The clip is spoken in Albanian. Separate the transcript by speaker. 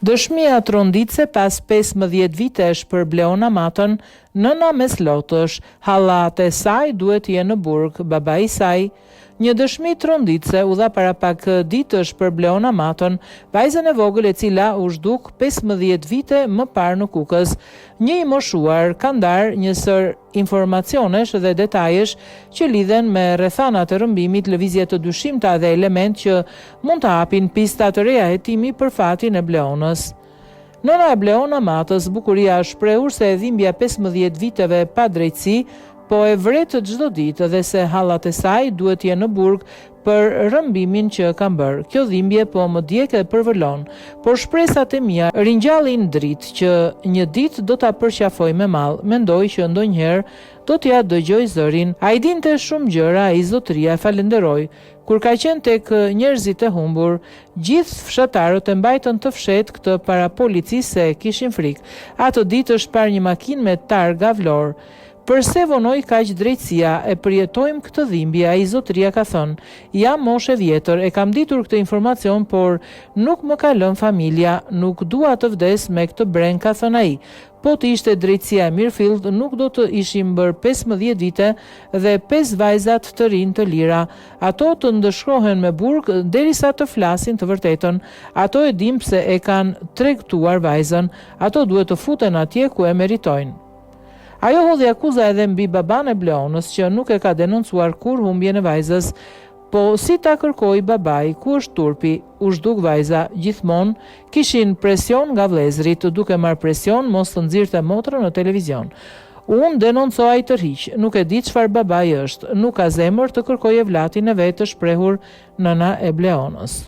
Speaker 1: Dëshmia tronditse pas 15 vitesh për Bleona Matën, nëna mes lotësh, hallat e saj duhet jenë në burg, babai i saj. Një dëshmi tronditse u dha para pak ditësh për Bleona Matën, vajzën e vogël e cila u zhduk 15 vite më parë në Kukës. Një i moshuar ka ndarë një sër informacionesh dhe detajesh që lidhen me rrethanat e rrëmbimit, lëvizje të dyshimta dhe element që mund të hapin pista të reja hetimi për fatin e Bleonës. Nëna e Bleona Matës, bukuria shprehur se e dhimbja 15 viteve pa drejtësi, po e vret çdo ditë dhe se hallat e saj duhet jenë në burg për rrëmbimin që kam bërë. Kjo dhimbje po më djeg e përvëllon, por shpresat e mia ringjallin dritë që një ditë do ta përqafoj me mall. Mendoj që ndonjëherë do t'ja dëgjoj zërin. Ai dinte shumë gjëra, ai zotëria, falenderoj. Kur ka qenë tek njerëzit e humbur, gjithë fshatarët e mbajtën të fshehtë këtë para policisë se kishin frikë. Atë ditë është parë një makinë me targa vlorë. Përse vonoj kaq drejtësia, e përjetojmë këtë dhimbje, ai zotëria ka thënë. Jam moshe vjetër, e kam ditur këtë informacion, por nuk më ka lënë familja, nuk dua të vdes me këtë breng, ka thënë ai. Po të ishte drejtësia e mirëfillt, nuk do të ishim bërë 15 vite dhe 5 vajzat të rinj të lira. Ato të ndëshkrohen me burg derisa të flasin të vërtetën. Ato e dim pse e kanë tregtuar vajzën. Ato duhet të futen atje ku e meritojnë. Ajo hodhi akuza edhe mbi baban e Bleonës që nuk e ka denoncuar kur humbjen e vajzës, po si ta kërkoi babai, ku është turpi, u zhduk vajza, gjithmonë kishin presion nga vëllezërit, duke marrë presion mos të nxirrte motrën në televizion. Unë denoncoj tërhiq, nuk e di çfarë babai është, nuk ka zemër të kërkojë vlatin e vet, të shprehur nëna e Bleonës.